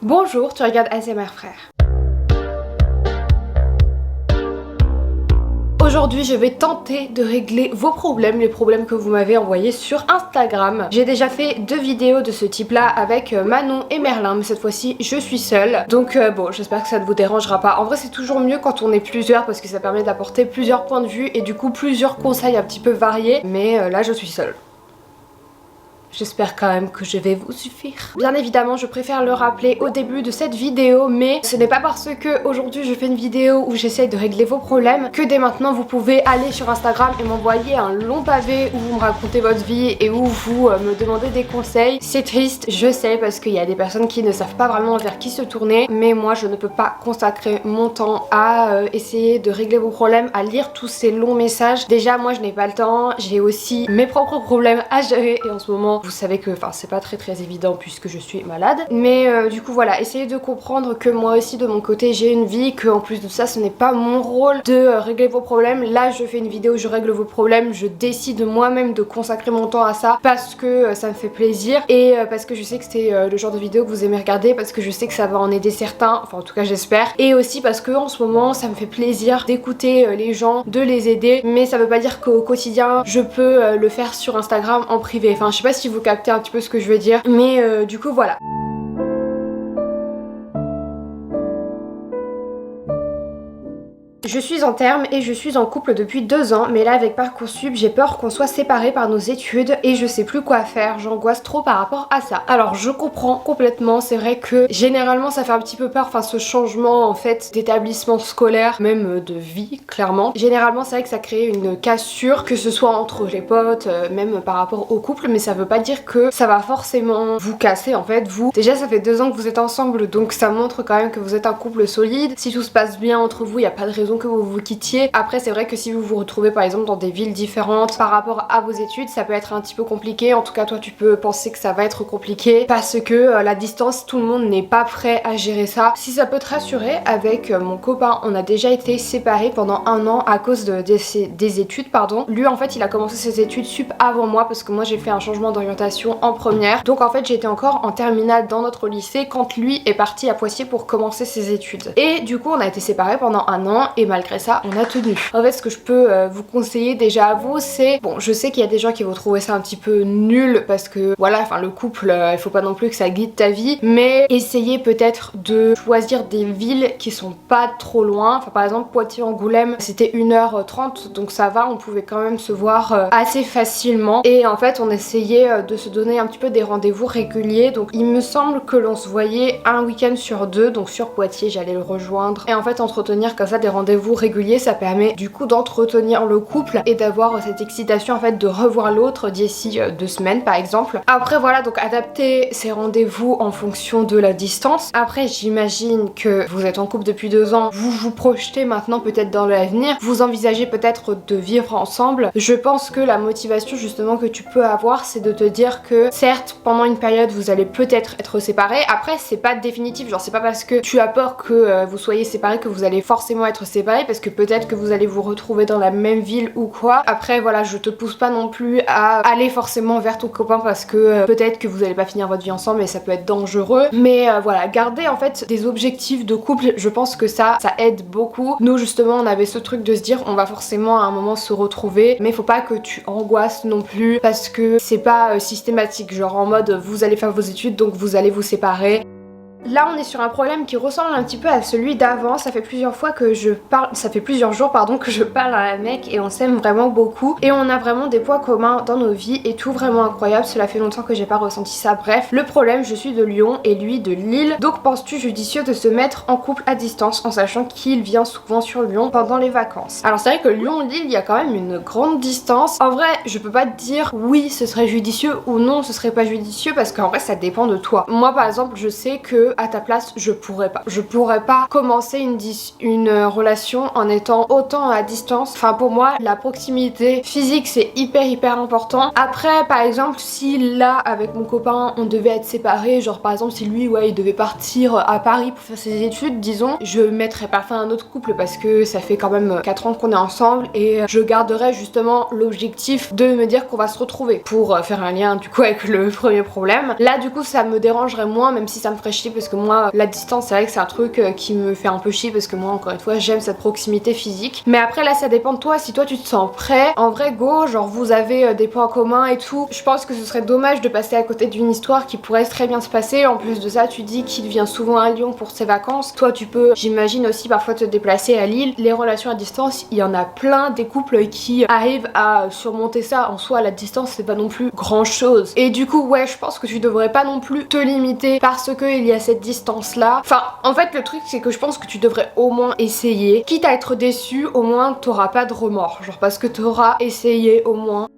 Bonjour, tu regardes ASMR Frère. Aujourd'hui, je vais tenter de régler vos problèmes, les problèmes que vous m'avez envoyés sur Instagram. J'ai déjà fait 2 vidéos de ce type-là avec Manon et Merlin, mais cette fois-ci, je suis seule. Donc bon, j'espère que ça ne vous dérangera pas. En vrai, c'est toujours mieux quand on est plusieurs parce que ça permet d'apporter plusieurs points de vue et du coup plusieurs conseils un petit peu variés. Mais là, je suis seule. J'espère quand même que je vais vous suffire. Bien évidemment, je préfère le rappeler au début de cette vidéo, mais ce n'est pas parce que aujourd'hui je fais une vidéo où j'essaye de régler vos problèmes que dès maintenant vous pouvez aller sur Instagram et m'envoyer un long pavé où vous me racontez votre vie et où vous me demandez des conseils. C'est triste, je sais, parce qu'il y a des personnes qui ne savent pas vraiment vers qui se tourner, mais moi je ne peux pas consacrer mon temps à essayer de régler vos problèmes, à lire tous ces longs messages. Déjà, moi je n'ai pas le temps, j'ai aussi mes propres problèmes à gérer et en ce moment vous savez que c'est pas très évident puisque je suis malade, mais du coup voilà, essayez de comprendre que moi aussi de mon côté j'ai une vie, que en plus de ça ce n'est pas mon rôle de régler vos problèmes. Là je fais une vidéo, je règle vos problèmes, je décide moi-même de consacrer mon temps à ça parce que ça me fait plaisir et parce que je sais que c'est le genre de vidéo que vous aimez regarder, parce que je sais que ça va en aider certains, enfin en tout cas j'espère, et aussi parce que en ce moment ça me fait plaisir d'écouter les gens, de les aider, mais ça veut pas dire qu'au quotidien je peux le faire sur Instagram en privé. Enfin je sais pas si vous captez un petit peu ce que je veux dire, mais du coup voilà. Je suis en terme et je suis en couple depuis 2 ans, mais là avec Parcoursup j'ai peur qu'on soit séparés par nos études et je sais plus quoi faire, j'angoisse trop par rapport à ça. Alors je comprends complètement, c'est vrai que généralement ça fait un petit peu peur, enfin ce changement en fait d'établissement scolaire, même de vie clairement. Généralement c'est vrai que ça crée une cassure, que ce soit entre les potes, même par rapport au couple, mais ça veut pas dire que ça va forcément vous casser en fait. Vous, déjà ça fait 2 ans que vous êtes ensemble, donc ça montre quand même que vous êtes un couple solide. Si tout se passe bien entre vous, il n'y a pas de raison que vous vous quittiez. Après c'est vrai que si vous vous retrouvez par exemple dans des villes différentes par rapport à vos études, ça peut être un petit peu compliqué. En tout cas toi tu peux penser que ça va être compliqué parce que la distance, tout le monde n'est pas prêt à gérer ça. Si ça peut te rassurer, avec mon copain on a déjà été séparés pendant 1 an à cause des études pardon. Lui en fait il a commencé ses études sup avant moi parce que moi j'ai fait un changement d'orientation en première, donc en fait j'étais encore en terminale dans notre lycée quand lui est parti à Poitiers pour commencer ses études, et du coup on a été séparés pendant 1 an et malgré ça on a tenu. En fait ce que je peux vous conseiller déjà à vous, c'est, bon je sais qu'il y a des gens qui vont trouver ça un petit peu nul parce que voilà, enfin le couple il faut pas non plus que ça guide ta vie, mais essayez peut-être de choisir des villes qui sont pas trop loin. Enfin par exemple Poitiers-Angoulême c'était 1h30, donc ça va, on pouvait quand même se voir assez facilement, et en fait on essayait de se donner un petit peu des rendez-vous réguliers. Donc il me semble que l'on se voyait un week-end sur 2, donc sur Poitiers j'allais le rejoindre, et en fait entretenir comme ça des rendez-vous réguliers, ça permet du coup d'entretenir le couple et d'avoir cette excitation en fait de revoir l'autre d'ici 2 semaines par exemple. Après voilà, donc adapter ces rendez-vous en fonction de la distance. Après j'imagine que vous êtes en couple depuis 2 ans, vous vous projetez maintenant peut-être dans l'avenir, vous envisagez peut-être de vivre ensemble. Je pense que la motivation justement que tu peux avoir, c'est de te dire que certes pendant une période vous allez peut-être être séparés, après c'est pas définitif, genre c'est pas parce que tu as peur que vous soyez séparés que vous allez forcément être séparés, parce que peut-être que vous allez vous retrouver dans la même ville ou quoi. Après voilà, je te pousse pas non plus à aller forcément vers ton copain parce que peut-être que vous allez pas finir votre vie ensemble et ça peut être dangereux, mais voilà, garder en fait des objectifs de couple, je pense que ça aide beaucoup. Nous justement on avait ce truc de se dire on va forcément à un moment se retrouver, mais faut pas que tu angoisses non plus parce que c'est pas systématique, genre en mode vous allez faire vos études donc vous allez vous séparer. Là on est sur un problème qui ressemble un petit peu à celui d'avant. Ça fait plusieurs fois que je parle, ça fait plusieurs jours pardon que je parle à un mec et on s'aime vraiment beaucoup et on a vraiment des points communs dans nos vies et tout, vraiment incroyable. Cela fait longtemps que j'ai pas ressenti ça. Bref, le problème, je suis de Lyon et lui de Lille, donc penses-tu judicieux de se mettre en couple à distance en sachant qu'il vient souvent sur Lyon pendant les vacances? Alors c'est vrai que Lyon-Lille il y a quand même une grande distance. En vrai je peux pas te dire oui ce serait judicieux ou non ce serait pas judicieux, parce qu'en vrai ça dépend de toi. Moi par exemple je sais que à ta place je pourrais pas commencer une relation en étant autant à distance. Enfin pour moi la proximité physique c'est hyper important. Après par exemple si là avec mon copain on devait être séparés, genre par exemple si lui ouais il devait partir à Paris pour faire ses études disons, je mettrais pas fin à un autre couple parce que ça fait quand même 4 ans qu'on est ensemble et je garderais justement l'objectif de me dire qu'on va se retrouver pour faire un lien du coup avec le premier problème. Là du coup ça me dérangerait moins, même si ça me ferait chier parce que moi la distance c'est vrai que c'est un truc qui me fait un peu chier parce que moi encore une fois j'aime cette proximité physique. Mais après là ça dépend de toi, si toi tu te sens prêt, en vrai go, genre vous avez des points communs et tout. Je pense que ce serait dommage de passer à côté d'une histoire qui pourrait très bien se passer. En plus de ça tu dis qu'il vient souvent à Lyon pour ses vacances. Toi tu peux, j'imagine aussi parfois te déplacer à Lille. Les relations à distance, il y en a plein des couples qui arrivent à surmonter ça. En soi la distance c'est pas non plus grand chose. Et du coup ouais je pense que tu devrais pas non plus te limiter parce qu'il y a cette distance là. Enfin en fait le truc c'est que je pense que tu devrais au moins essayer. Quitte à être déçu, au moins t'auras pas de remords. Genre parce que t'auras essayé au moins.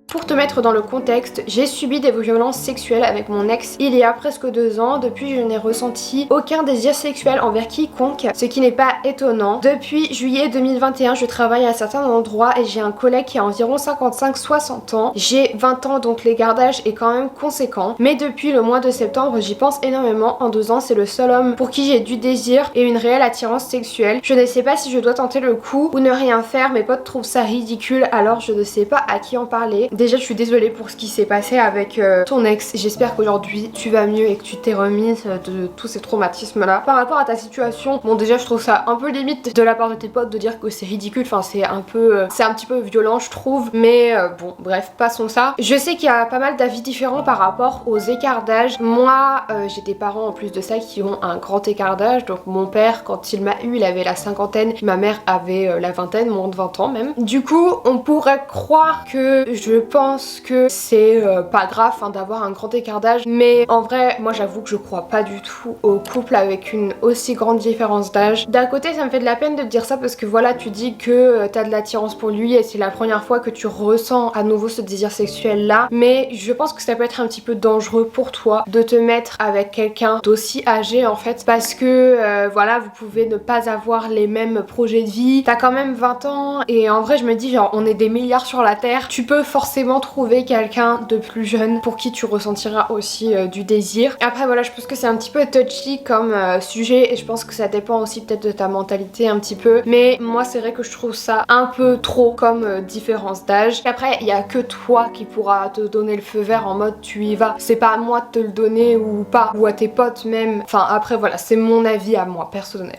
Pour te mettre dans le contexte, j'ai subi des violences sexuelles avec mon ex il y a presque 2 ans. Depuis, je n'ai ressenti aucun désir sexuel envers quiconque, ce qui n'est pas étonnant. Depuis juillet 2021, je travaille à certains endroits et j'ai un collègue qui a environ 55-60 ans. J'ai 20 ans, donc l'écart d'âge est quand même conséquent. Mais depuis le mois de septembre, j'y pense énormément. En 2 ans, c'est le seul homme pour qui j'ai du désir et une réelle attirance sexuelle. Je ne sais pas si je dois tenter le coup ou ne rien faire. Mes potes trouvent ça ridicule, alors je ne sais pas à qui en parler. Déjà je suis désolée pour ce qui s'est passé avec ton ex, j'espère qu'aujourd'hui tu vas mieux et que tu t'es remise de tous ces traumatismes là. Par rapport à ta situation, bon déjà je trouve ça un peu limite de la part de tes potes de dire que c'est ridicule, enfin c'est un petit peu violent je trouve, mais bon bref passons ça. Je sais qu'il y a pas mal d'avis différents par rapport aux écarts d'âge. Moi j'ai des parents en plus de ça qui ont un grand écart d'âge, donc mon père quand il m'a eu il avait la cinquantaine, ma mère avait la vingtaine, moins de 20 ans même. Du coup on pourrait croire que je pense que c'est pas grave hein, d'avoir un grand écart d'âge, mais en vrai moi j'avoue que je crois pas du tout au couple avec une aussi grande différence d'âge. D'un côté ça me fait de la peine de te dire ça parce que voilà tu dis que t'as de l'attirance pour lui et c'est la première fois que tu ressens à nouveau ce désir sexuel là, mais je pense que ça peut être un petit peu dangereux pour toi de te mettre avec quelqu'un d'aussi âgé en fait, parce que voilà vous pouvez ne pas avoir les mêmes projets de vie, t'as quand même 20 ans et en vrai je me dis genre on est des milliards sur la terre, tu peux forcément trouver quelqu'un de plus jeune pour qui tu ressentiras aussi du désir. Après voilà je pense que c'est un petit peu touchy comme sujet et je pense que ça dépend aussi peut-être de ta mentalité un petit peu, mais moi c'est vrai que je trouve ça un peu trop comme différence d'âge. Après il y a que toi qui pourra te donner le feu vert en mode tu y vas, c'est pas à moi de te le donner ou pas, ou à tes potes même, enfin après voilà c'est mon avis à moi personnel.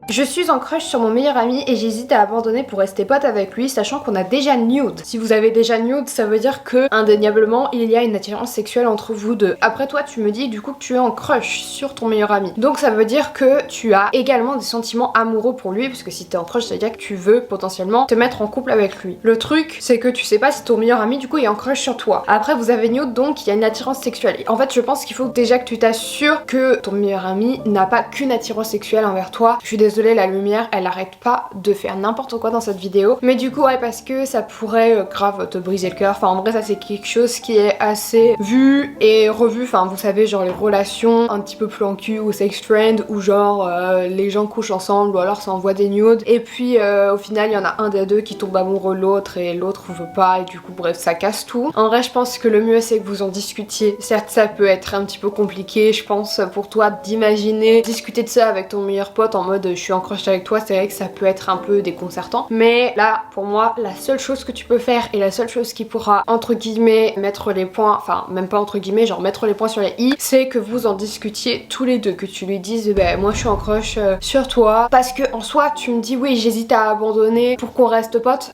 Je suis en crush sur mon meilleur ami et j'hésite à abandonner pour rester pote avec lui, sachant qu'on a déjà nude. Si vous avez déjà nude, ça veut dire que indéniablement il y a une attirance sexuelle entre vous deux. Après toi tu me dis du coup que tu es en crush sur ton meilleur ami, donc ça veut dire que tu as également des sentiments amoureux pour lui, parce que si t'es en crush ça veut dire que tu veux potentiellement te mettre en couple avec lui. Le truc c'est que tu sais pas si ton meilleur ami du coup est en crush sur toi. Après vous avez nude donc il y a une attirance sexuelle. En fait je pense qu'il faut déjà que tu t'assures que ton meilleur ami n'a pas qu'une attirance sexuelle envers toi. Je suis désolée, la lumière elle arrête pas de faire n'importe quoi dans cette vidéo, mais du coup ouais parce que ça pourrait grave te briser le cœur. Enfin en vrai ça c'est quelque chose qui est assez vu et revu, enfin vous savez genre les relations un petit peu plan cul ou sex friend où genre les gens couchent ensemble ou alors s'envoient des nudes et puis au final il y en a un des deux qui tombe amoureux de l'autre et l'autre veut pas et du coup bref ça casse tout. En vrai je pense que le mieux c'est que vous en discutiez. Certes ça peut être un petit peu compliqué je pense pour toi d'imaginer discuter de ça avec ton meilleur pote en mode je suis en crush avec toi, c'est vrai que ça peut être un peu déconcertant, mais là pour moi la seule chose que tu peux faire et la seule chose qui pourra entre guillemets mettre les points, enfin même pas entre guillemets, genre mettre les points sur les i, c'est que vous en discutiez tous les deux, que tu lui dises bah moi je suis en crush sur toi, parce que en soi tu me dis oui j'hésite à abandonner pour qu'on reste potes.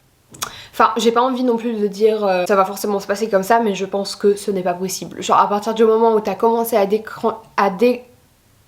Enfin, j'ai pas envie non plus de dire ça va forcément se passer comme ça, mais je pense que ce n'est pas possible. Genre à partir du moment où t'as commencé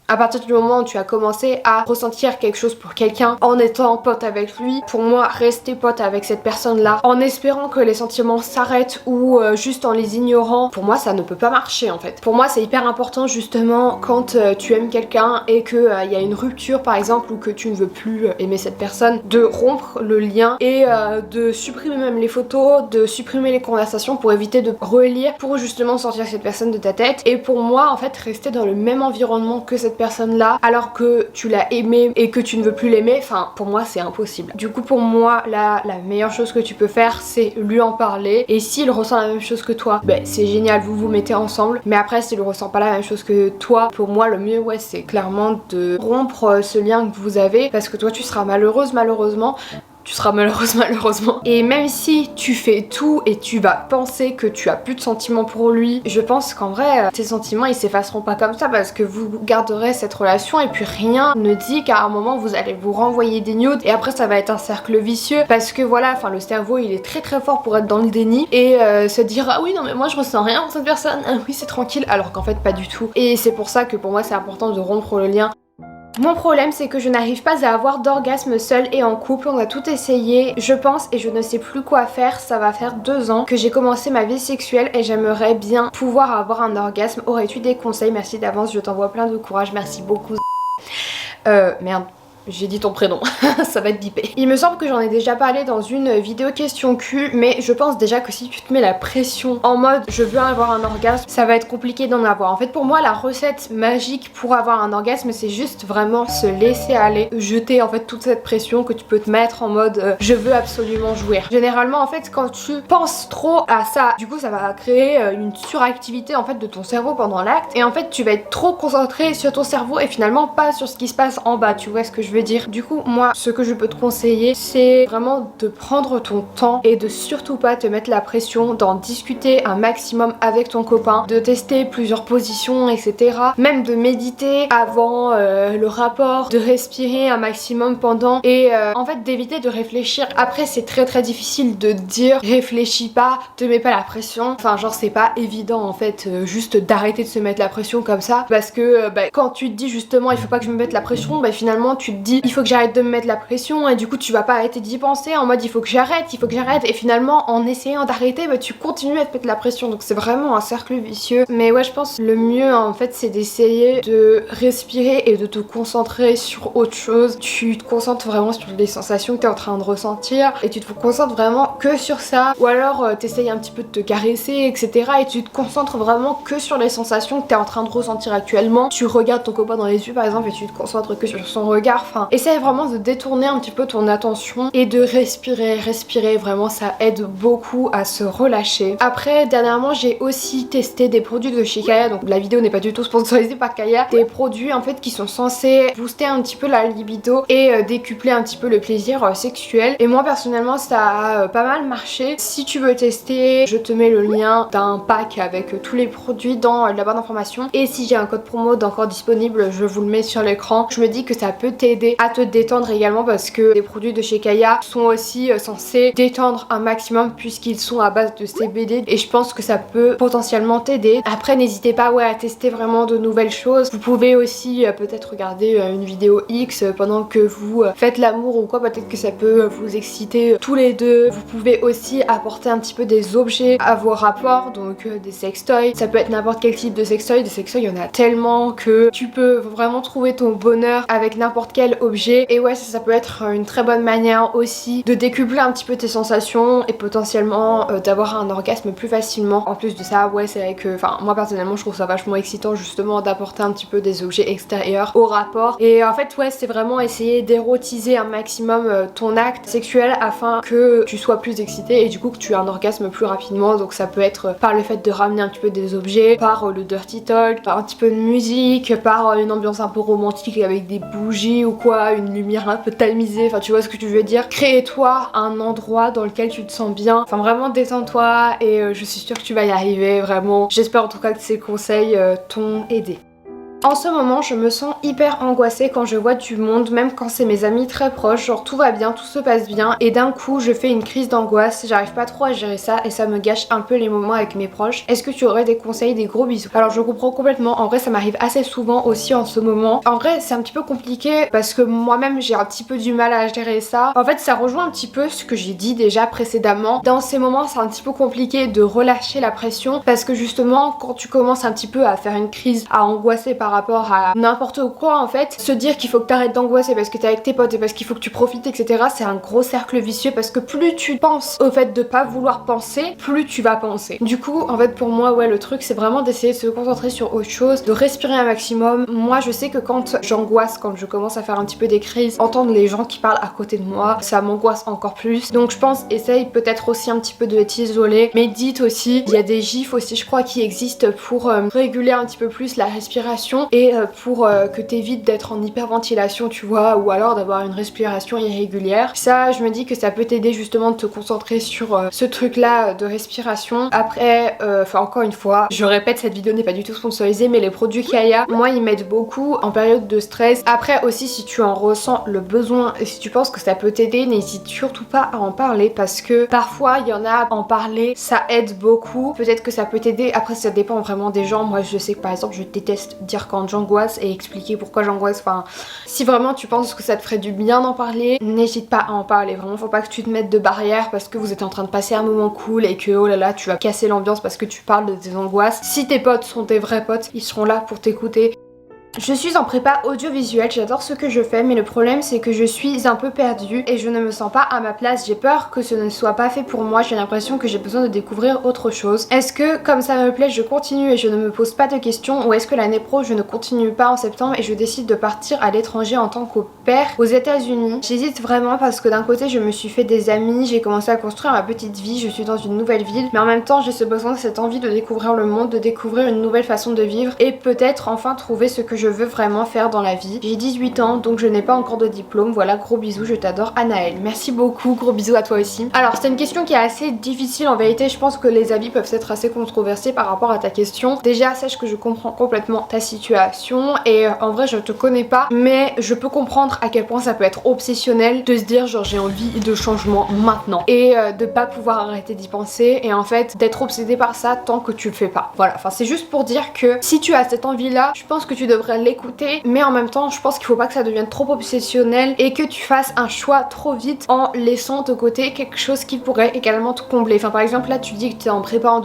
à partir du moment où tu as commencé à ressentir quelque chose pour quelqu'un en étant pote avec lui, pour moi rester pote avec cette personne là en espérant que les sentiments s'arrêtent ou juste en les ignorant, pour moi ça ne peut pas marcher en fait. Pour moi c'est hyper important justement quand tu aimes quelqu'un et que y a une rupture par exemple ou que tu ne veux plus aimer cette personne, de rompre le lien et de supprimer même les photos, de supprimer les conversations pour éviter de relire, pour justement sortir cette personne de ta tête. Et pour moi en fait rester dans le même environnement que cette personne là alors que tu l'as aimé et que tu ne veux plus l'aimer, enfin pour moi c'est impossible. Du coup pour moi la meilleure chose que tu peux faire c'est lui en parler, et s'il ressent la même chose que toi ben c'est génial, vous vous mettez ensemble, mais après s'il ressent pas la même chose que toi, pour moi le mieux ouais c'est clairement de rompre ce lien que vous avez, parce que toi tu seras malheureuse malheureusement. tu seras malheureuse malheureusement. Et même si tu fais tout et tu vas penser que tu as plus de sentiments pour lui, je pense qu'en vrai tes sentiments ils s'effaceront pas comme ça parce que vous garderez cette relation et puis rien ne dit qu'à un moment vous allez vous renvoyer des nudes et après ça va être un cercle vicieux parce que voilà, enfin le cerveau il est très fort pour être dans le déni et se dire ah oui non mais moi je ressens rien pour cette personne, ah oui c'est tranquille, alors qu'en fait pas du tout. Et c'est pour ça que pour moi c'est important de rompre le lien. Mon problème c'est que je n'arrive pas à avoir d'orgasme seule et en couple, on a tout essayé je pense et je ne sais plus quoi faire. Ça va faire 2 ans que j'ai commencé ma vie sexuelle et j'aimerais bien pouvoir avoir un orgasme. Aurais-tu des conseils? Merci d'avance, je t'envoie plein de courage, merci beaucoup. Merde. J'ai dit ton prénom, ça va être bipé. Il me semble que j'en ai déjà parlé dans une vidéo question Q, mais je pense déjà que si tu te mets la pression en mode je veux avoir un orgasme, ça va être compliqué d'en avoir. En fait pour moi la recette magique pour avoir un orgasme c'est juste vraiment se laisser aller, jeter en fait toute cette pression que tu peux te mettre en mode je veux absolument jouir. Généralement en fait quand tu penses trop à ça, du coup ça va créer une suractivité en fait de ton cerveau pendant l'acte et en fait tu vas être trop concentré sur ton cerveau et finalement pas sur ce qui se passe en bas, tu vois ce que je veux dire. Du coup moi ce que je peux te conseiller c'est vraiment de prendre ton temps et de surtout pas te mettre la pression, d'en discuter un maximum avec ton copain, de tester plusieurs positions etc, même de méditer avant le rapport, de respirer un maximum pendant et en fait d'éviter de réfléchir. Après c'est très difficile de dire réfléchis pas, te mets pas la pression, enfin genre c'est pas évident en fait juste d'arrêter de se mettre la pression comme ça parce que quand tu te dis justement il faut pas que je me mette la pression, finalement tu te dis il faut que j'arrête de me mettre la pression et du coup tu vas pas arrêter d'y penser en mode il faut que j'arrête et finalement en essayant d'arrêter tu continues à te mettre la pression, donc c'est vraiment un cercle vicieux. Mais ouais je pense le mieux en fait c'est d'essayer de respirer et de te concentrer sur autre chose. Tu te concentres vraiment sur les sensations que tu es en train de ressentir et tu te concentres vraiment que sur ça, ou alors t'essayes un petit peu de te caresser etc et tu te concentres vraiment que sur les sensations que tu es en train de ressentir actuellement. Tu regardes ton copain dans les yeux par exemple et tu te concentres que sur son regard, enfin essaye vraiment de détourner un petit peu ton attention et de respirer, vraiment ça aide beaucoup à se relâcher. Après dernièrement j'ai aussi testé des produits de chez Kaya, donc la vidéo n'est pas du tout sponsorisée par Kaya, des produits en fait qui sont censés booster un petit peu la libido et décupler un petit peu le plaisir sexuel, et moi personnellement ça a pas mal marché. Si tu veux tester je te mets le lien d'un pack avec tous les produits dans la barre d'information et si j'ai un code promo d'encore disponible je vous le mets sur l'écran. Je me dis que ça peut t'aider à te détendre également parce que les produits de chez Kaya sont aussi censés détendre un maximum puisqu'ils sont à base de CBD et je pense que ça peut potentiellement t'aider. Après n'hésitez pas à tester vraiment de nouvelles choses. Vous pouvez aussi peut-être regarder une vidéo X pendant que vous faites l'amour ou quoi, peut-être que ça peut vous exciter tous les deux. Vous pouvez aussi apporter un petit peu des objets à vos rapports, donc des sextoys. Ça peut être n'importe quel type de sextoy. Des sextoys il y en a tellement que tu peux vraiment trouver ton bonheur avec n'importe quel objet. Et ouais ça peut être une très bonne manière aussi de décupler un petit peu tes sensations et potentiellement d'avoir un orgasme plus facilement. En plus de ça ouais c'est vrai que enfin moi personnellement je trouve ça vachement excitant justement d'apporter un petit peu des objets extérieurs au rapport. Et en fait ouais c'est vraiment essayer d'érotiser un maximum ton acte sexuel afin que tu sois plus excité et du coup que tu aies un orgasme plus rapidement. Donc ça peut être par le fait de ramener un petit peu des objets, par le dirty talk, par un petit peu de musique, par une ambiance un peu romantique avec des bougies ou quoi, une lumière un peu tamisée, enfin tu vois ce que tu veux dire. Crée-toi un endroit dans lequel tu te sens bien, enfin vraiment détends-toi et je suis sûre que tu vas y arriver, vraiment. J'espère en tout cas que ces conseils t'ont aidé. En ce moment je me sens hyper angoissée quand je vois du monde, même quand c'est mes amis très proches, genre tout va bien, tout se passe bien et d'un coup je fais une crise d'angoisse, j'arrive pas trop à gérer ça et ça me gâche un peu les moments avec mes proches. Est-ce que tu aurais des conseils, des gros bisous? Alors je comprends complètement, en vrai ça m'arrive assez souvent aussi en ce moment. En vrai c'est un petit peu compliqué parce que moi-même j'ai un petit peu du mal à gérer ça. En fait ça rejoint un petit peu ce que j'ai dit déjà précédemment. Dans ces moments c'est un petit peu compliqué de relâcher la pression parce que justement quand tu commences un petit peu à faire une crise, à angoisser par rapport à n'importe quoi en fait, se dire qu'il faut que t'arrêtes d'angoisser parce que t'es avec tes potes et parce qu'il faut que tu profites etc, c'est un gros cercle vicieux parce que plus tu penses au fait de pas vouloir penser, plus tu vas penser. Du coup en fait pour moi ouais le truc c'est vraiment d'essayer de se concentrer sur autre chose, de respirer un maximum. Moi je sais que quand j'angoisse, quand je commence à faire un petit peu des crises, entendre les gens qui parlent à côté de moi ça m'angoisse encore plus, donc je pense essaye peut-être aussi un petit peu de t'isoler, médite aussi, il y a des gifs aussi je crois qui existent pour réguler un petit peu plus la respiration respiration et pour que t'évites d'être en hyperventilation, tu vois, ou alors d'avoir une respiration irrégulière. Ça, je me dis que ça peut t'aider justement de te concentrer sur ce truc là de respiration. Après, enfin encore une fois, je répète, cette vidéo n'est pas du tout sponsorisée, mais les produits Kaya, moi ils m'aident beaucoup en période de stress. Après aussi, si tu en ressens le besoin et si tu penses que ça peut t'aider, n'hésite surtout pas à en parler parce que parfois il y en a, en parler ça aide beaucoup. Peut-être que ça peut t'aider. Après ça dépend vraiment des gens. Moi je sais que par exemple je déteste dire quand j'angoisse et expliquer pourquoi j'angoisse. Enfin, si vraiment tu penses que ça te ferait du bien d'en parler, n'hésite pas à en parler. Vraiment, faut pas que tu te mettes de barrière parce que vous êtes en train de passer un moment cool et que oh là là tu vas casser l'ambiance parce que tu parles de tes angoisses. Si tes potes sont tes vrais potes, ils seront là pour t'écouter. Je suis en prépa audiovisuelle, j'adore ce que je fais, mais le problème c'est que je suis un peu perdue et je ne me sens pas à ma place. J'ai peur que ce ne soit pas fait pour moi, j'ai l'impression que j'ai besoin de découvrir autre chose. Est-ce que comme ça me plaît je continue et je ne me pose pas de questions, ou est-ce que l'année pro je ne continue pas en septembre et je décide de partir à l'étranger en tant qu'au pair aux États-Unis? J'hésite vraiment parce que d'un côté je me suis fait des amis, j'ai commencé à construire ma petite vie, je suis dans une nouvelle ville, mais en même temps j'ai ce besoin, cette envie de découvrir le monde, de découvrir une nouvelle façon de vivre et peut-être enfin trouver ce que je veux vraiment faire dans la vie. J'ai 18 ans donc je n'ai pas encore de diplôme. Voilà, gros bisous, je t'adore Anaël. Merci beaucoup, gros bisous à toi aussi. Alors c'est une question qui est assez difficile en vérité, je pense que les avis peuvent être assez controversés par rapport à ta question. Déjà sache que je comprends complètement ta situation et en vrai je te connais pas, mais je peux comprendre à quel point ça peut être obsessionnel de se dire genre j'ai envie de changement maintenant et de pas pouvoir arrêter d'y penser et en fait d'être obsédé par ça tant que tu le fais pas. Voilà, enfin c'est juste pour dire que si tu as cette envie là, je pense que tu devrais l'écouter, mais en même temps je pense qu'il faut pas que ça devienne trop obsessionnel et que tu fasses un choix trop vite en laissant de côté quelque chose qui pourrait également te combler. Enfin par exemple là tu dis que tu es en prépa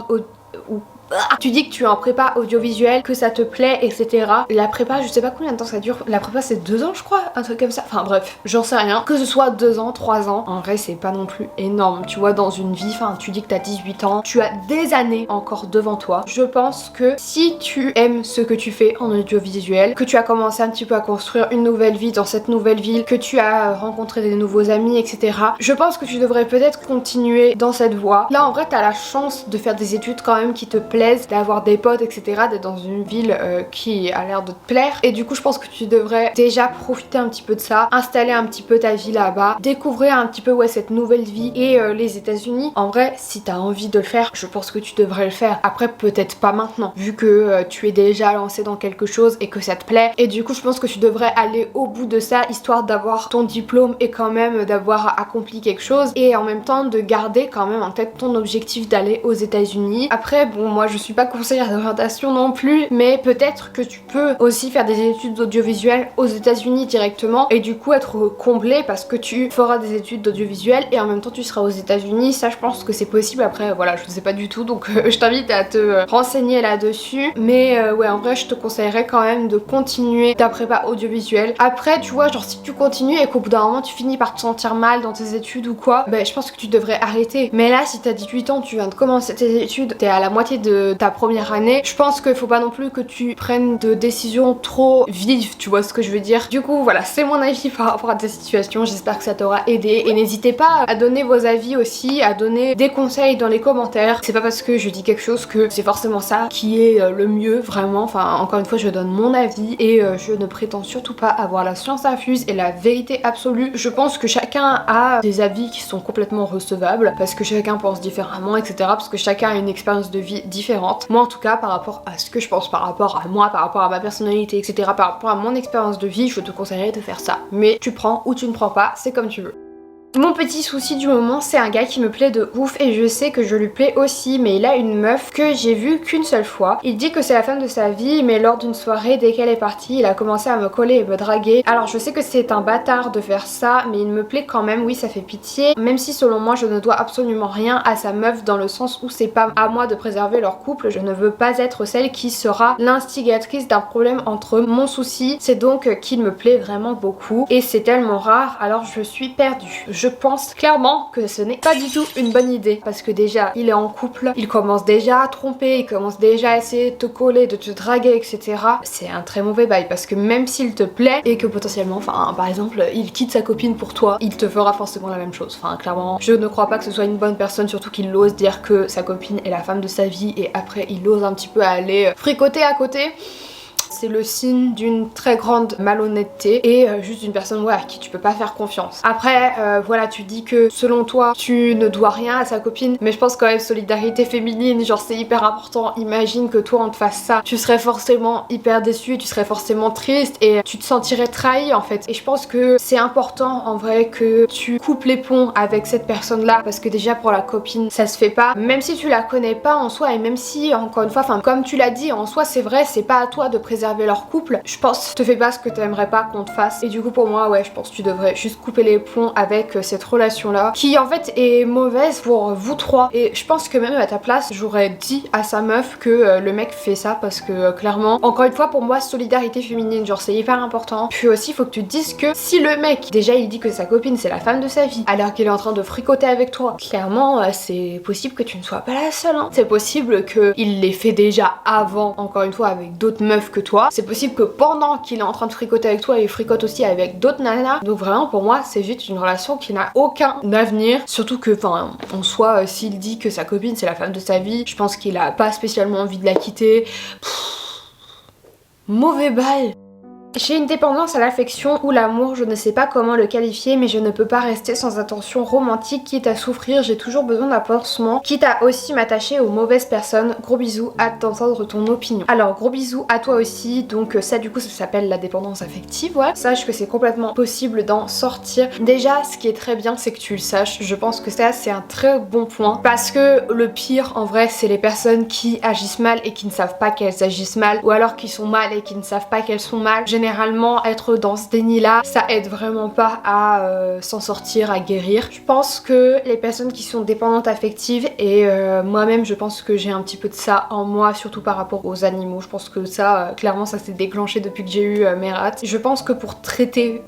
tu dis que tu es en prépa audiovisuelle, que ça te plaît, etc. La prépa, je sais pas combien de temps ça dure. La prépa, c'est 2 ans, je crois, un truc comme ça. Enfin bref, j'en sais rien. Que ce soit 2 ans, 3 ans, en vrai, c'est pas non plus énorme. Tu vois, dans une vie, enfin, tu dis que t'as 18 ans, tu as des années encore devant toi. Je pense que si tu aimes ce que tu fais en audiovisuel, que tu as commencé un petit peu à construire une nouvelle vie dans cette nouvelle ville, que tu as rencontré des nouveaux amis, etc. Je pense que tu devrais peut-être continuer dans cette voie. Là, en vrai, t'as la chance de faire des études quand même qui te plaisent, d'avoir des potes, etc., d'être dans une ville qui a l'air de te plaire. Et du coup, je pense que tu devrais déjà profiter un petit peu de ça, installer un petit peu ta vie là-bas, découvrir un petit peu ouais cette nouvelle vie et les États-Unis. En vrai, si t'as envie de le faire, je pense que tu devrais le faire. Après, peut-être pas maintenant, vu que tu es déjà lancé dans quelque chose et que ça te plaît. Et du coup, je pense que tu devrais aller au bout de ça, histoire d'avoir ton diplôme et quand même d'avoir accompli quelque chose et en même temps de garder quand même en tête ton objectif d'aller aux États-Unis. Après, bon, moi je suis pas conseillère d'orientation non plus, mais peut-être que tu peux aussi faire des études audiovisuelles aux États-Unis directement et du coup être comblé parce que tu feras des études d'audiovisuel et en même temps tu seras aux États-Unis. Ça, je pense que c'est possible. Après, voilà, je sais pas du tout, donc je t'invite à te renseigner là-dessus. Mais ouais, en vrai, je te conseillerais quand même de continuer ta prépa audiovisuelle. Après, tu vois, genre si tu continues et qu'au bout d'un moment tu finis par te sentir mal dans tes études ou quoi, ben je pense que tu devrais arrêter. Mais là, si t'as 18 ans, tu viens de commencer tes études, t'es à la moitié de ta première année, je pense qu'il faut pas non plus que tu prennes de décisions trop vives, tu vois ce que je veux dire. Du coup voilà, c'est mon avis par rapport à ta situation, j'espère que ça t'aura aidé et n'hésitez pas à donner vos avis aussi, à donner des conseils dans les commentaires. C'est pas parce que je dis quelque chose que c'est forcément ça qui est le mieux, vraiment. Enfin encore une fois, je donne mon avis et je ne prétends surtout pas avoir la science infuse et la vérité absolue. Je pense que chacun a des avis qui sont complètement recevables parce que chacun pense différemment, etc., parce que chacun a une expérience de vie différente. Moi en tout cas, par rapport à ce que je pense, par rapport à moi, par rapport à ma personnalité, etc., par rapport à mon expérience de vie, je te conseillerais de faire ça. Mais tu prends ou tu ne prends pas, c'est comme tu veux. Mon petit souci du moment, c'est un gars qui me plaît de ouf et je sais que je lui plais aussi, mais il a une meuf que j'ai vue qu'une seule fois. Il dit que c'est la femme de sa vie, mais lors d'une soirée, dès qu'elle est partie, il a commencé à me coller et me draguer. Alors je sais que c'est un bâtard de faire ça, mais il me plaît quand même, oui ça fait pitié, même si selon moi je ne dois absolument rien à sa meuf dans le sens où c'est pas à moi de préserver leur couple, je ne veux pas être celle qui sera l'instigatrice d'un problème entre eux. Mon souci, c'est donc qu'il me plaît vraiment beaucoup et c'est tellement rare, alors je suis perdue. Je pense clairement que ce n'est pas du tout une bonne idée parce que déjà il est en couple, il commence déjà à tromper, il commence déjà à essayer de te coller, de te draguer, etc. C'est un très mauvais bail parce que même s'il te plaît et que potentiellement, enfin par exemple il quitte sa copine pour toi, il te fera forcément la même chose. Enfin clairement, je ne crois pas que ce soit une bonne personne, surtout qu'il ose dire que sa copine est la femme de sa vie et après il ose un petit peu aller fricoter à côté. c'est le signe d'une très grande malhonnêteté et juste d'une personne à qui tu peux pas faire confiance. Après voilà, tu dis que selon toi tu ne dois rien à sa copine, mais je pense quand même solidarité féminine, genre c'est hyper important. Imagine que toi on te fasse ça, tu serais forcément hyper déçue, tu serais forcément triste et tu te sentirais trahi en fait. Et je pense que c'est important en vrai que tu coupes les ponts avec cette personne là, parce que déjà pour la copine ça se fait pas, même si tu la connais pas en soi, et même si encore une fois, enfin comme tu l'as dit, en soi c'est vrai, c'est pas à toi de préserver leur couple. Je pense te fais pas ce que t'aimerais pas qu'on te fasse, et du coup pour moi ouais, je pense que tu devrais juste couper les ponts avec cette relation là qui en fait est mauvaise pour vous trois. Et je pense que même à ta place j'aurais dit à sa meuf que le mec fait ça, parce que clairement encore une fois pour moi solidarité féminine, genre c'est hyper important. Puis aussi il faut que tu te dises que si le mec déjà il dit que sa copine c'est la femme de sa vie alors qu'il est en train de fricoter avec toi, clairement c'est possible que tu ne sois pas la seule hein. C'est possible qu'il l'ait fait déjà avant, encore une fois avec d'autres meufs que toi, c'est possible que pendant qu'il est en train de fricoter avec toi il fricote aussi avec d'autres nanas. Donc vraiment pour moi c'est juste une relation qui n'a aucun avenir, surtout que enfin en soi s'il dit que sa copine c'est la femme de sa vie, je pense qu'il a pas spécialement envie de la quitter. Mauvais bail. J'ai une dépendance à l'affection ou l'amour, je ne sais pas comment le qualifier, mais je ne peux pas rester sans attention romantique, quitte à souffrir, j'ai toujours besoin d'un pansement, quitte à aussi m'attacher aux mauvaises personnes. Gros bisous, hâte d'entendre ton opinion. Alors gros bisous à toi aussi, donc ça du coup ça s'appelle la dépendance affective, ouais. Sache que c'est complètement possible d'en sortir. Déjà ce qui est très bien c'est que tu le saches, je pense que ça c'est un très bon point, parce que le pire en vrai c'est les personnes qui agissent mal et qui ne savent pas qu'elles agissent mal, ou alors qui sont mal et qui ne savent pas qu'elles sont mal. Généralement être dans ce déni là ça aide vraiment pas à s'en sortir, à guérir. Je pense que les personnes qui sont dépendantes affectives, et moi-même je pense que j'ai un petit peu de ça en moi, surtout par rapport aux animaux, je pense que ça clairement ça s'est déclenché depuis que j'ai eu mes rats. Je pense que pour traiter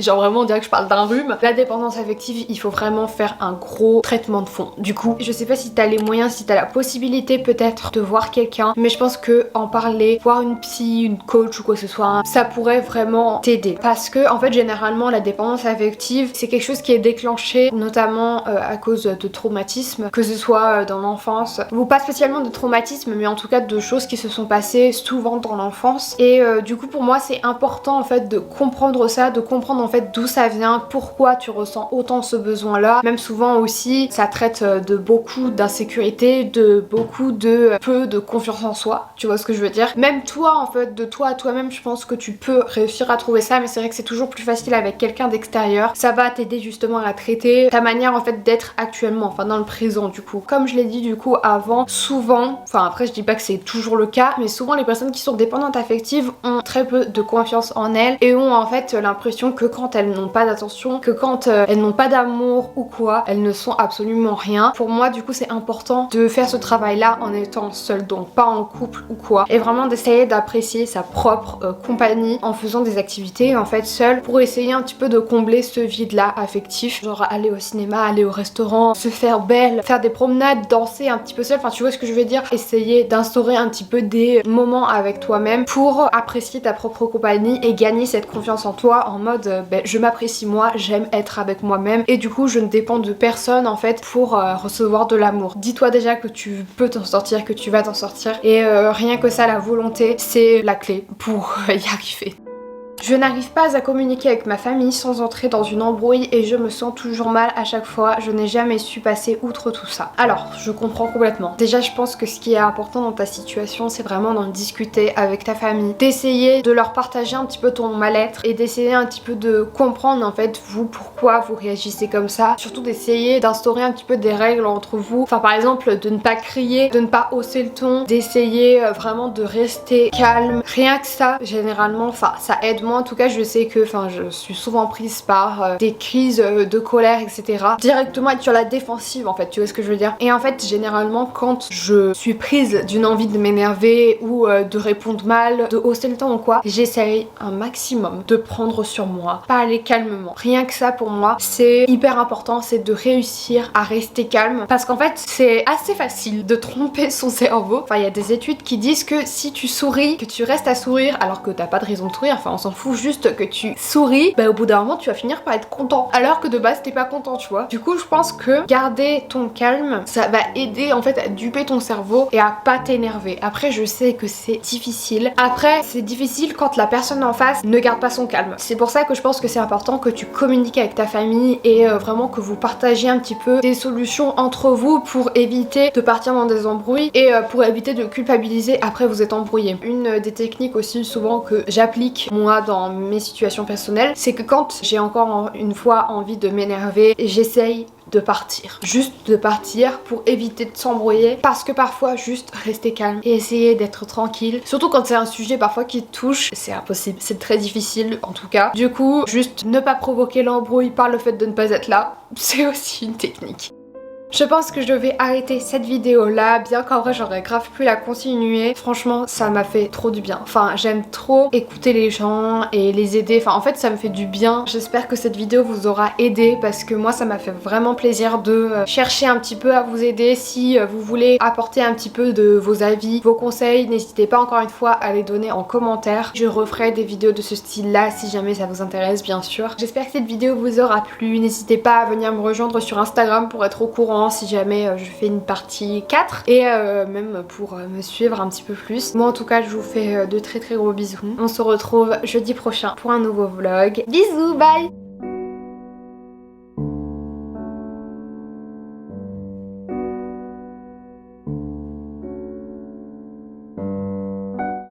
genre vraiment on dirait que je parle d'un rhume, la dépendance affective il faut vraiment faire un gros traitement de fond. Du coup je sais pas si t'as les moyens, si t'as la possibilité peut-être de voir quelqu'un, mais je pense que en parler, voir une psy, une coach ou quoi que ce soit, ça pourrait vraiment t'aider, parce que en fait généralement la dépendance affective c'est quelque chose qui est déclenché notamment à cause de traumatismes, que ce soit dans l'enfance ou pas spécialement de traumatisme, mais en tout cas de choses qui se sont passées souvent dans l'enfance. Et du coup pour moi c'est important en fait de comprendre ça, de comprendre en fait d'où ça vient, pourquoi tu ressens autant ce besoin là. Même souvent aussi ça traite de beaucoup d'insécurité, de beaucoup de peu de confiance en soi, tu vois ce que je veux dire. Même toi en fait, de toi à toi-même, je pense que tu peux réussir à trouver ça, mais c'est vrai que c'est toujours plus facile avec quelqu'un d'extérieur. Ça va t'aider justement à traiter ta manière en fait d'être actuellement, enfin dans le présent du coup. Comme je l'ai dit du coup avant, souvent, enfin après je dis pas que c'est toujours le cas, mais souvent les personnes qui sont dépendantes affectives ont très peu de confiance en elles et ont en fait l'impression que quand elles n'ont pas d'attention, que quand elles n'ont pas d'amour ou quoi, elles ne sont absolument rien. Pour moi du coup c'est important de faire ce travail là en étant seule, donc pas en couple ou quoi, et vraiment d'essayer d'apprécier sa propre compagnie en faisant des activités en fait seule, pour essayer un petit peu de combler ce vide là affectif, genre aller au cinéma, aller au restaurant, se faire belle, faire des promenades, danser un petit peu seule, enfin tu vois ce que je veux dire, essayer d'instaurer un petit peu des moments avec toi-même pour apprécier ta propre compagnie et gagner cette confiance en toi en mode je m'apprécie moi, j'aime être avec moi-même et du coup je ne dépends de personne en fait pour recevoir de l'amour. Dis-toi déjà que tu peux t'en sortir, que tu vas t'en sortir, et rien que ça, la volonté c'est la clé pour y arriver. Je n'arrive pas à communiquer avec ma famille sans entrer dans une embrouille et je me sens toujours mal à chaque fois. Je n'ai jamais su passer outre tout ça. Alors, je comprends complètement. Déjà, je pense que ce qui est important dans ta situation, c'est vraiment d'en discuter avec ta famille, d'essayer de leur partager un petit peu ton mal-être et d'essayer un petit peu de comprendre en fait vous pourquoi vous réagissez comme ça. Surtout d'essayer d'instaurer un petit peu des règles entre vous. Enfin, par exemple, de ne pas crier, de ne pas hausser le ton, d'essayer vraiment de rester calme. Rien que ça, généralement, enfin, ça aide. Moi en tout cas je sais que je suis souvent prise par des crises de colère etc, directement être sur la défensive en fait, tu vois ce que je veux dire. Et en fait généralement quand je suis prise d'une envie de m'énerver ou de répondre mal, de hausser le ton ou quoi, j'essaye un maximum de prendre sur moi, parler calmement. Rien que ça pour moi c'est hyper important, c'est de réussir à rester calme, parce qu'en fait c'est assez facile de tromper son cerveau. Enfin il y a des études qui disent que si tu souris, que tu restes à sourire alors que t'as pas de raison de sourire, enfin on s'en fous juste que tu souris, bah au bout d'un moment tu vas finir par être content. Alors que de base t'es pas content, tu vois. Du coup je pense que garder ton calme, ça va aider en fait à duper ton cerveau et à pas t'énerver. Après je sais que c'est difficile. Après c'est difficile quand la personne en face ne garde pas son calme. C'est pour ça que je pense que c'est important que tu communiques avec ta famille et vraiment que vous partagiez un petit peu des solutions entre vous pour éviter de partir dans des embrouilles et pour éviter de culpabiliser après vous êtes embrouillé. Une des techniques aussi souvent que j'applique moi dans mes situations personnelles, c'est que quand j'ai encore une fois envie de m'énerver, j'essaye de partir. Juste de partir pour éviter de s'embrouiller parce que parfois juste rester calme et essayer d'être tranquille. Surtout quand c'est un sujet parfois qui te touche, c'est impossible, c'est très difficile en tout cas. Du coup, juste ne pas provoquer l'embrouille par le fait de ne pas être là, c'est aussi une technique. Je pense que je vais arrêter cette vidéo là, bien qu'en vrai j'aurais grave pu la continuer. Franchement ça m'a fait trop du bien. Enfin j'aime trop écouter les gens et les aider. Enfin en fait ça me fait du bien. J'espère que cette vidéo vous aura aidé parce que moi ça m'a fait vraiment plaisir de chercher un petit peu à vous aider. Si vous voulez apporter un petit peu de vos avis, vos conseils, n'hésitez pas encore une fois à les donner en commentaire. Je referai des vidéos de ce style là si jamais ça vous intéresse bien sûr. J'espère que cette vidéo vous aura plu. N'hésitez pas à venir me rejoindre sur Instagram pour être au courant si jamais je fais une partie 4 et même pour me suivre un petit peu plus. Moi en tout cas je vous fais de très gros bisous. On se retrouve jeudi prochain pour un nouveau vlog. Bisous, bye!